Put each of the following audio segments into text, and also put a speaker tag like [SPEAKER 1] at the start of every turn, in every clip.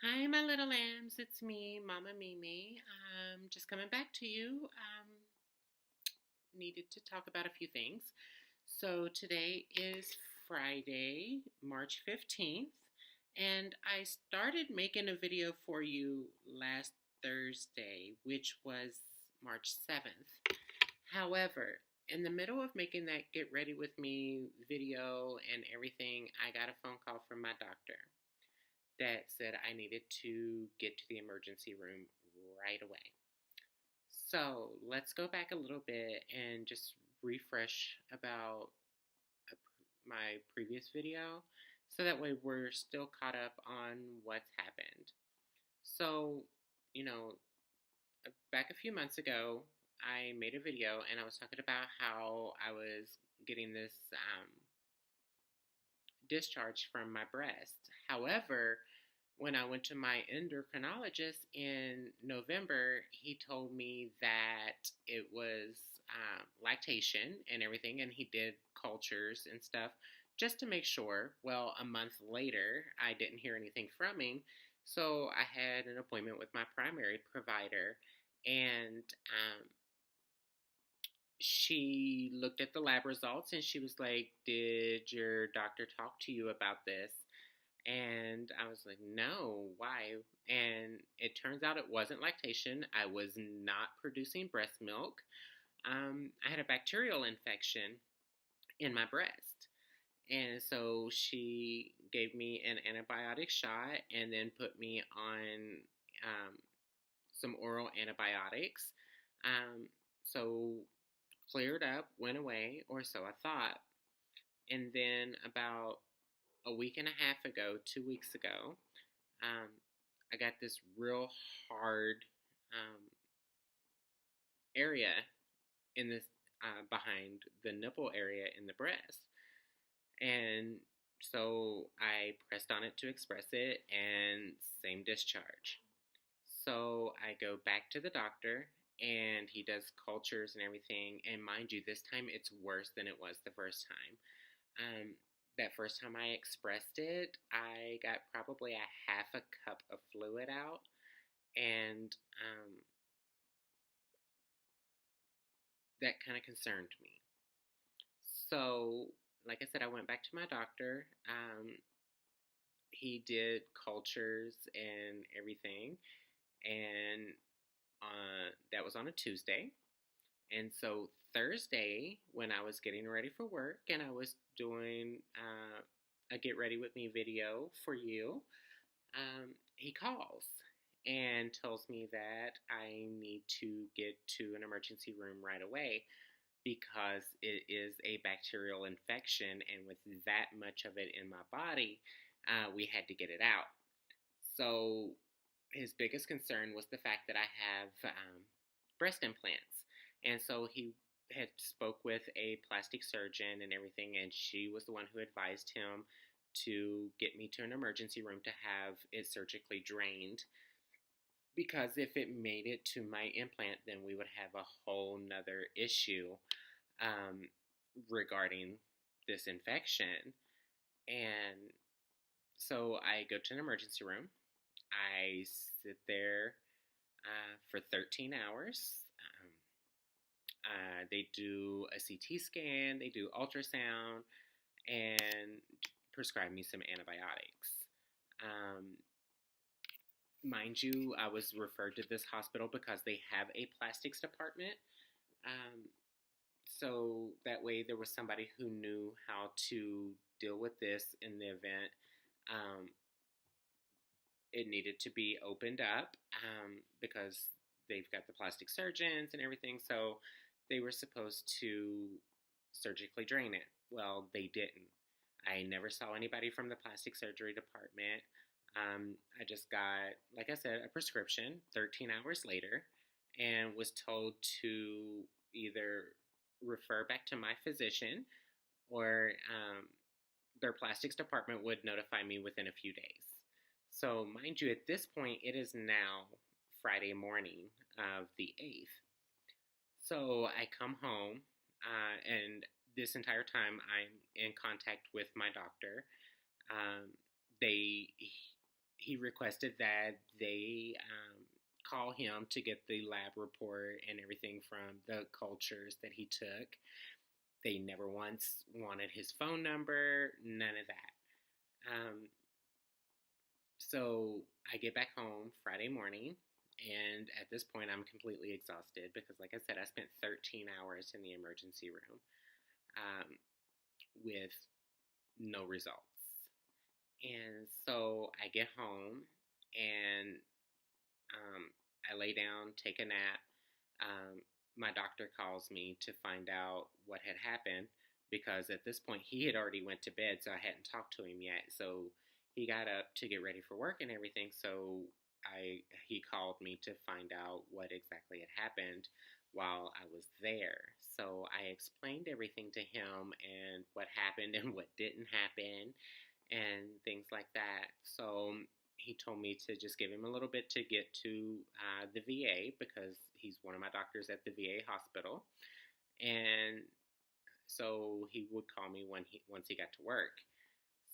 [SPEAKER 1] Hi, my little lambs. It's me, Mama Mimi. Just coming back to you. Needed to talk about a few things. So today is Friday, March 15th, and I started making a video for you last Thursday, which was March 7th. However, in the middle of making that Get Ready With Me video and everything, I got a phone call from my doctor that said I needed to get to the emergency room right away. So let's go back a little bit and just refresh about my previous video so that way we're still caught up on what's happened. So, you know, back a few months ago, I made a video and I was talking about how I was getting this discharge from my breast. However, when I went to my endocrinologist in November, he told me that it was lactation and everything, and he did cultures and stuff just to make sure. Well, a month later, I didn't hear anything from him, so I had an appointment with my primary provider, and she looked at the lab results and she was like, "Did your doctor talk to you about this?" And I was like, "No, why?" And it turns out it wasn't lactation. I was not producing breast milk. I had a bacterial infection in my breast. And so she gave me an antibiotic shot and then put me on some oral antibiotics. So cleared up, went away, or so I thought. And then about a week and a half ago, 2 weeks ago, um, I got this real hard area in this behind the nipple area in the breast, and so I pressed on it to express it, and same discharge. So I go back to the doctor, and he does cultures and everything. And mind you, this time it's worse than it was the first time. That first time I expressed it, I got probably a half a cup of fluid out, and that kind of concerned me. So, like I said, I went back to my doctor. He did cultures and everything, and that was on a Tuesday. And so Thursday, when I was getting ready for work and I was doing a Get Ready With Me video for you, he calls and tells me that I need to get to an emergency room right away because it is a bacterial infection, and with that much of it in my body, we had to get it out. So his biggest concern was the fact that I have breast implants, and so he had spoke with a plastic surgeon and everything, and she was the one who advised him to get me to an emergency room to have it surgically drained, because if it made it to my implant, then we would have a whole nother issue um, regarding this infection. And so I go to an emergency room. I sit there for 13 hours. They do a CT scan, they do ultrasound, and prescribe me some antibiotics. Mind you, I was referred to this hospital because they have a plastics department. So that way there was somebody who knew how to deal with this in the event it needed to be opened up, because they've got the plastic surgeons and everything, so they were supposed to surgically drain it. Well, they didn't. I never saw anybody from the plastic surgery department. I just got, like I said, a prescription 13 hours later and was told to either refer back to my physician or their plastics department would notify me within a few days. So, mind you, at this point, it is now Friday morning of the 8th. So, I come home, and this entire time I'm in contact with my doctor. They he requested that they call him to get the lab report and everything from the cultures that he took. They never once wanted his phone number, none of that. So I get back home Friday morning, and at this point, I'm completely exhausted because, like I said, I spent 13 hours in the emergency room um, with no results. And so I get home and I lay down, take a nap. Um, my doctor calls me to find out what had happened because at this point he had already went to bed, so I hadn't talked to him yet. So he got up to get ready for work and everything. So he called me to find out what exactly had happened while I was there. So I explained everything to him and what happened and what didn't happen and things like that. So he told me to just give him a little bit to get to the VA because he's one of my doctors at the VA hospital. And so he would call me once he got to work.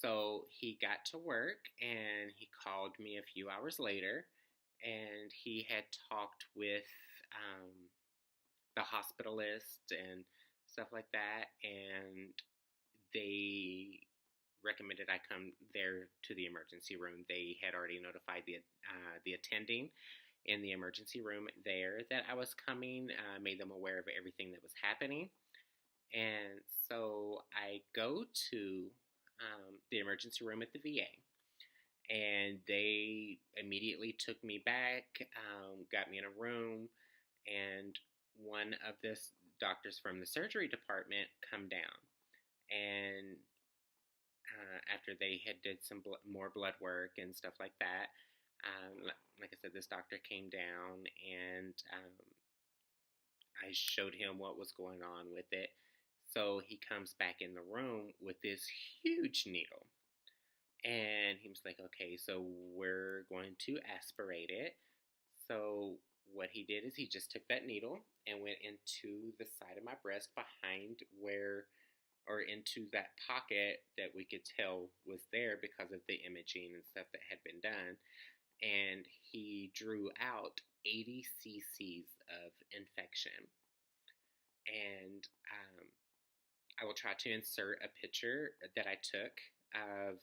[SPEAKER 1] So he got to work and he called me a few hours later, and he had talked with the hospitalist and stuff like that, and they recommended I come there to the emergency room. They had already notified the attending in the emergency room there that I was coming, made them aware of everything that was happening. And so I go to the emergency room at the VA, and they immediately took me back, got me in a room, and one of the doctors from the surgery department come down. And after they had did some more blood work and stuff like that, like I said, this doctor came down and I showed him what was going on with it. So he comes back in the room with this huge needle. And he was like, okay, so we're going to aspirate it. So what he did is he just took that needle and went into the side of my breast behind or into that pocket that we could tell was there because of the imaging and stuff that had been done. And he drew out 80 cc's of infection. And I will try to insert a picture that I took of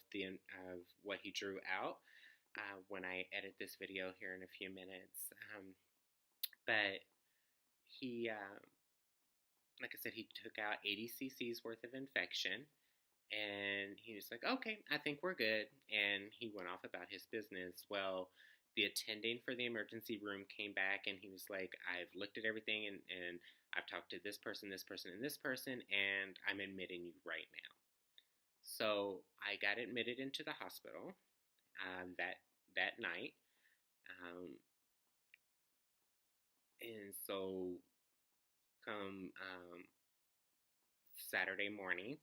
[SPEAKER 1] what he drew out when I edit this video here in a few minutes. But he, like I said, he took out 80 cc's worth of infection, and he was like, okay, I think we're good. And he went off about his business. Well, the attending for the emergency room came back, and he was like, I've looked at everything, and I've talked to this person, and this person, and I'm admitting you right now. So I got admitted into the hospital that night. And so come Saturday morning,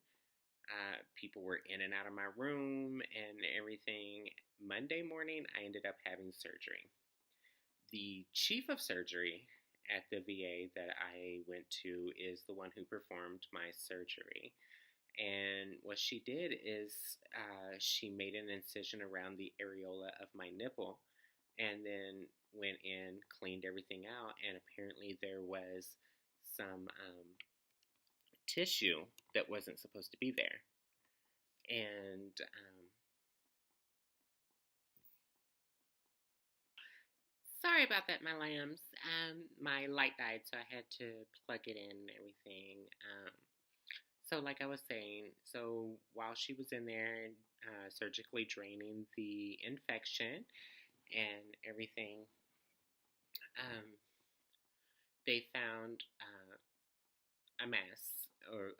[SPEAKER 1] people were in and out of my room and everything. Monday morning, I ended up having surgery. The chief of surgery at the VA that I went to is the one who performed my surgery. And what she did is she made an incision around the areola of my nipple and then went in, cleaned everything out, and apparently there was some tissue that wasn't supposed to be there. And sorry about that, my lambs. My light died, so I had to plug it in and everything. So like I was saying, so while she was in there surgically draining the infection and everything, they found a mass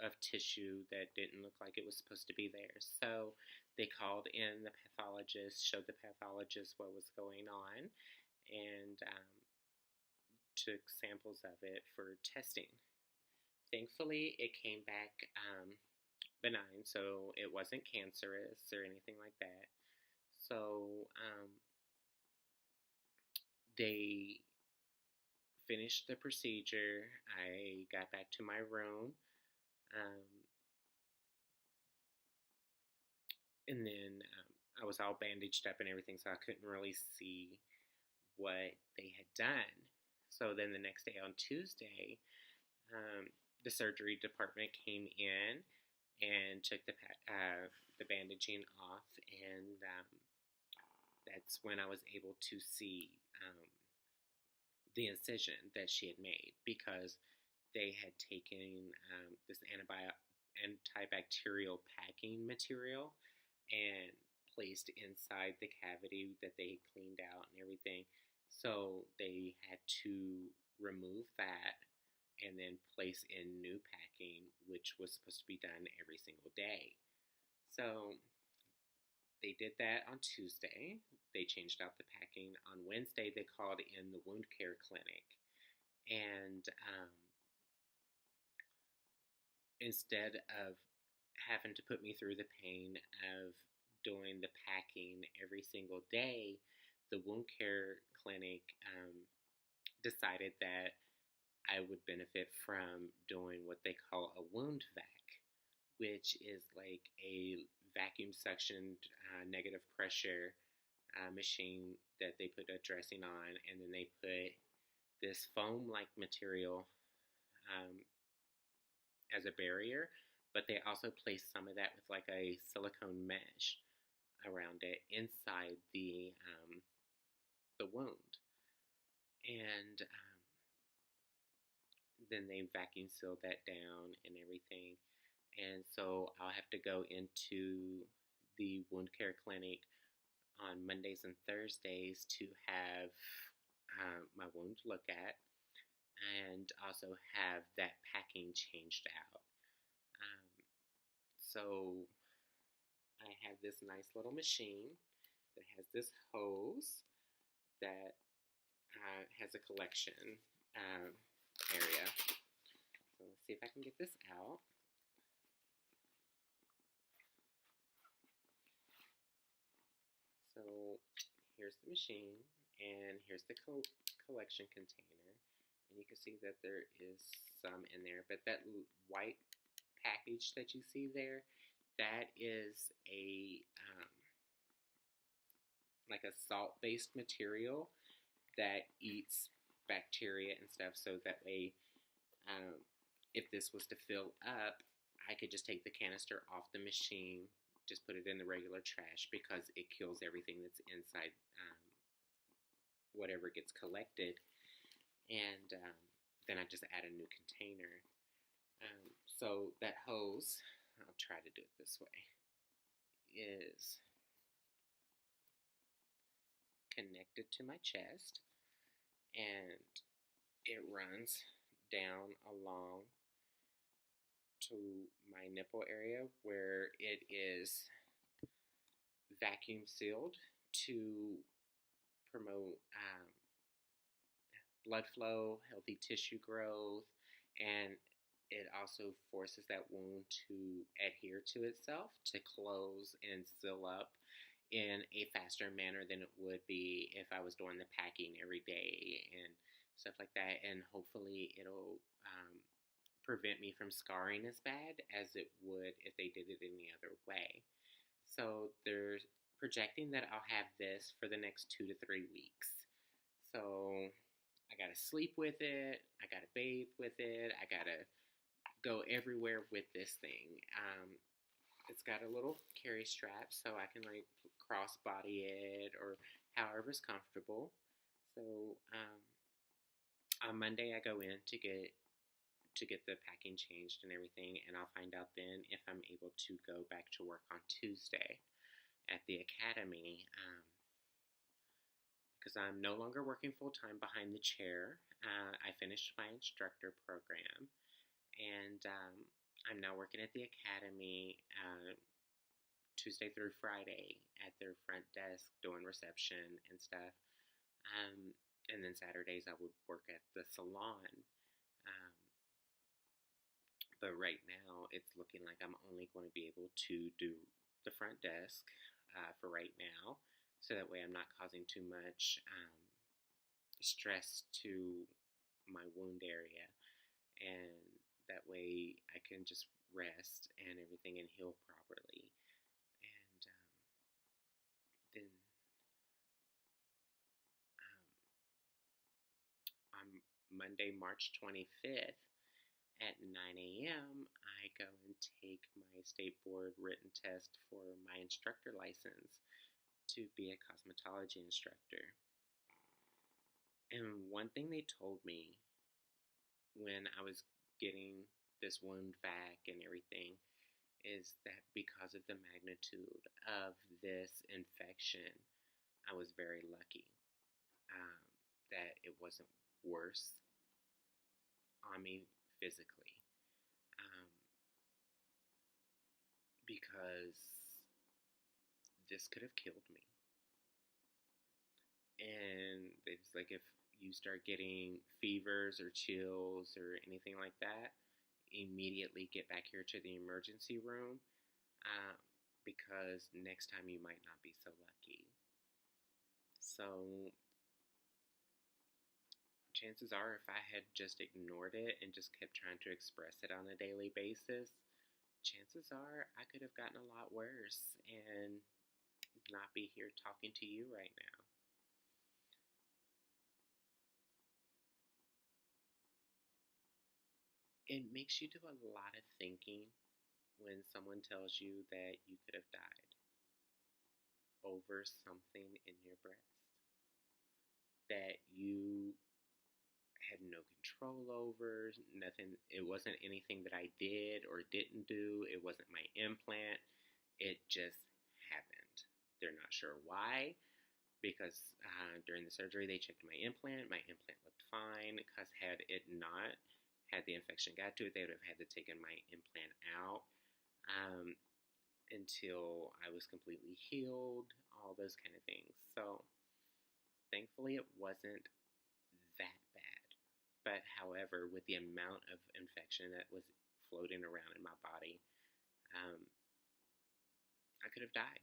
[SPEAKER 1] of tissue that didn't look like it was supposed to be there. So they called in the pathologist, showed the pathologist what was going on, and took samples of it for testing. Thankfully, it came back benign, so it wasn't cancerous or anything like that. So they finished the procedure. I got back to my room, and then I was all bandaged up and everything, so I couldn't really see what they had done. So then the next day on Tuesday, um, the surgery department came in and took the bandaging off, and that's when I was able to see the incision that she had made, because they had taken this antibacterial packing material and placed inside the cavity that they had cleaned out and everything. So they had to remove that and then place in new packing, which was supposed to be done every single day. So they did that on Tuesday. They changed out the packing. On Wednesday, they called in the wound care clinic. And instead of having to put me through the pain of doing the packing every single day, the wound care clinic decided that I would benefit from doing what they call a wound vac, which is like a vacuum suctioned negative pressure machine that they put a dressing on, and then they put this foam like material um, as a barrier, but they also place some of that with like a silicone mesh around it inside the wound, and then they vacuum seal that down and everything. And so I'll have to go into the wound care clinic on Mondays and Thursdays to have my wound looked at, and also have that packing changed out. So I have this nice little machine that has this hose that has a collection area. So let's see if I can get this out. So here's the machine, and here's the collection container. And you can see that there is some in there, but that white package that you see there, that is a like a salt-based material that eats bacteria and stuff. So that way, if this was to fill up, I could just take the canister off the machine, just put it in the regular trash, because it kills everything that's inside whatever gets collected. And then I just add a new container. So that hose, I'll try to do it this way, is connected to my chest, and it runs down along to my nipple area, where it is vacuum sealed to promote blood flow, healthy tissue growth, and it also forces that wound to adhere to itself, to close and seal up in a faster manner than it would be if I was doing the packing every day and stuff like that. And hopefully it'll prevent me from scarring as bad as it would if they did it any other way. So they're projecting that I'll have this for the next 2 to 3 weeks. So I gotta sleep with it, I gotta bathe with it, I gotta go everywhere with this thing. It's got a little carry strap, so I can like cross body it or however's comfortable. So on Monday I go in to get the packing changed and everything, and I'll find out then if I'm able to go back to work on Tuesday at the academy, because I'm no longer working full-time behind the chair. I finished my instructor program, and I'm now working at the academy Tuesday through Friday at their front desk doing reception and stuff. And then Saturdays I would work at the salon. But right now it's looking like I'm only going to be able to do the front desk for right now, so that way I'm not causing too much stress to my wound area, and that way I can just rest and everything and heal properly. And Monday, March 25th at 9 a.m., I go and take my state board written test for my instructor license to be a cosmetology instructor. And one thing they told me when I was getting this wound vac and everything is that because of the magnitude of this infection, I was very lucky that it wasn't worse on me physically, because this could have killed me. And it's like if you start getting fevers or chills or anything like that, immediately get back here to the emergency room, because next time you might not be so lucky. So chances are, if I had just ignored it and just kept trying to express it on a daily basis, chances are I could have gotten a lot worse and not be here talking to you right now. It makes you do a lot of thinking when someone tells you that you could have died over something in your breast that you had no control over. Nothing. It wasn't anything that I did or didn't do. It wasn't my implant. It just happened. They're not sure why, because during the surgery they checked my implant. My implant looked fine, because had it not, had the infection got to it, they would have had to take my implant out until I was completely healed, all those kind of things. So thankfully it wasn't that bad. But however, with the amount of infection that was floating around in my body, I could have died.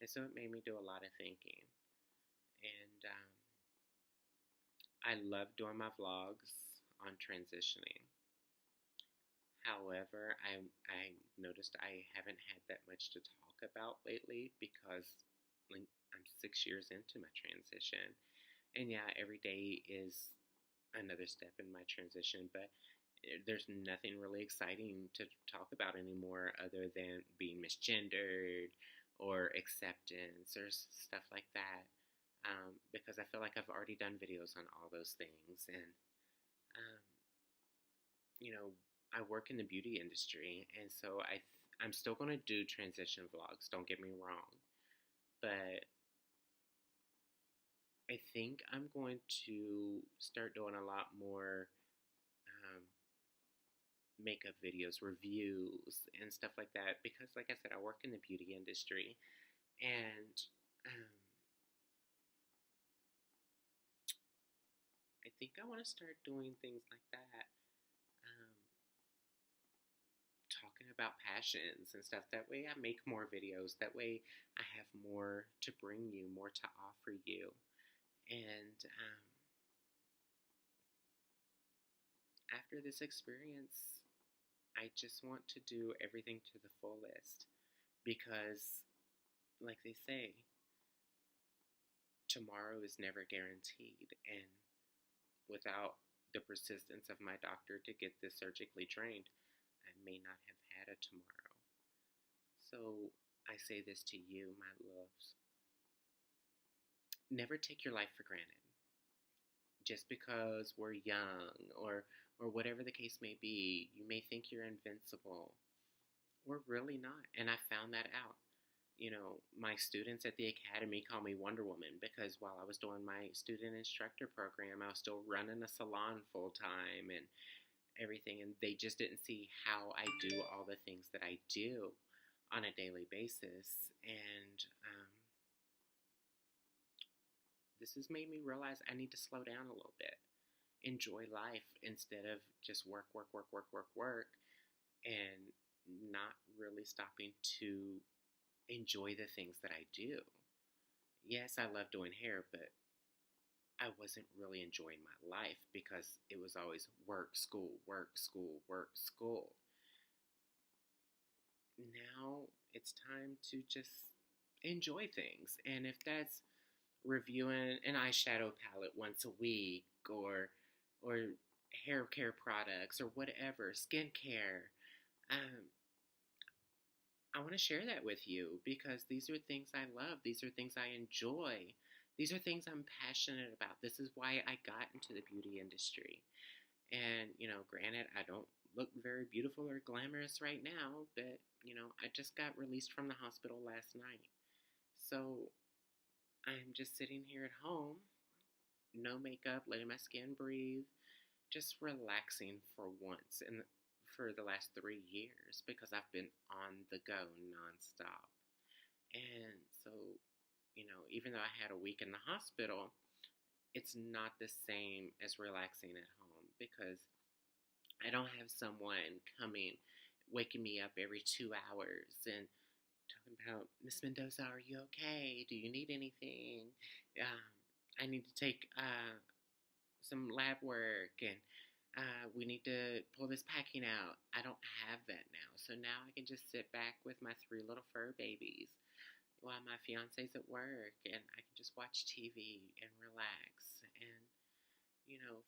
[SPEAKER 1] And so it made me do a lot of thinking. And I love doing my vlogs on transitioning. However, I noticed I haven't had that much to talk about lately because I'm 6 years into my transition. And yeah, every day is another step in my transition, but there's nothing really exciting to talk about anymore other than being misgendered or acceptance or stuff like that, because I feel like I've already done videos on all those things. And I work in the beauty industry, and so I'm still going to do transition vlogs, don't get me wrong, but I think I'm going to start doing a lot more makeup videos, reviews, and stuff like that, because like I said, I work in the beauty industry, and I think I want to start doing things like that, talking about passions and stuff. That way I make more videos, that way I have more to bring you, more to offer you. And after this experience, I just want to do everything to the fullest, because like they say, tomorrow is never guaranteed, and without the persistence of my doctor to get this surgically drained, I may not have had a tomorrow. So I say this to you, my loves. Never take your life for granted. Just because we're young or whatever the case may be, you may think you're invincible. We're really not. And I found that out. My students at the academy call me Wonder Woman, because while I was doing my student instructor program, I was still running a salon full time and everything, and they just didn't see how I do all the things that I do on a daily basis. And this has made me realize I need to slow down a little bit, enjoy life instead of just work, and not really stopping to enjoy the things that I do. Yes, I love doing hair, but I wasn't really enjoying my life because it was always work, school, work, school, work, school. Now it's time to just enjoy things. And if that's reviewing an eyeshadow palette once a week, or or hair care products or whatever, skincare. Um, I want to share that with you because these are things I love. These are things I enjoy. These are things I'm passionate about. This is why I got into the beauty industry. And, granted, I don't look very beautiful or glamorous right now, but, I just got released from the hospital last night. So I'm just sitting here at home, no makeup, letting my skin breathe, just relaxing for once for the last 3 years because I've been on the go nonstop. And so, even though I had a week in the hospital, it's not the same as relaxing at home because I don't have someone coming, waking me up every 2 hours and talking about, Miss Mendoza, are you okay? Do you need anything? I need to take some lab work and we need to pull this packing out. I don't have that now. So now I can just sit back with my 3 little fur babies while my fiance's at work and I can just watch TV and relax and,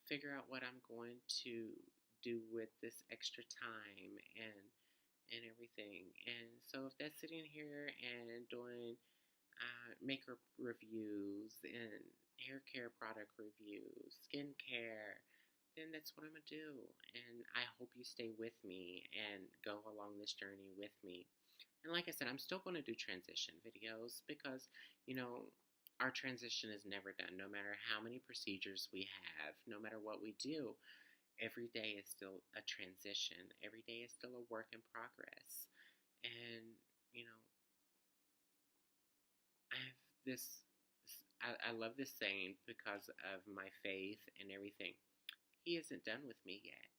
[SPEAKER 1] figure out what I'm going to do with this extra time and everything. And so if that's sitting here and doing makeup reviews and hair care product reviews, skincare, then that's what I'm going to do. And I hope you stay with me and go along this journey with me. And like I said, I'm still going to do transition videos because, our transition is never done. No matter how many procedures we have, no matter what we do, every day is still a transition. Every day is still a work in progress. And, I have this, I love this saying because of my faith and everything. He isn't done with me yet.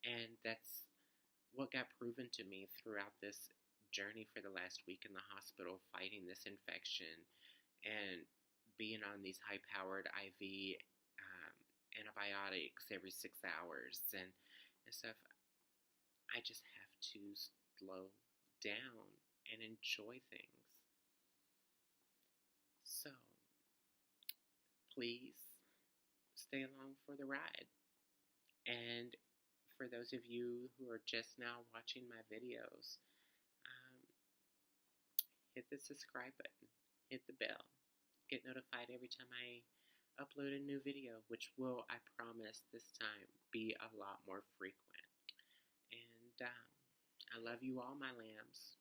[SPEAKER 1] And that's what got proven to me throughout this journey for the last week in the hospital, fighting this infection and being on these high-powered IV antibiotics every 6 hours and stuff. I just have to slow down and enjoy things. So, please stay along for the ride. And for those of you who are just now watching my videos, hit the subscribe button, hit the bell, get notified every time I upload a new video, which will, I promise this time, be a lot more frequent. And I love you all, my lambs.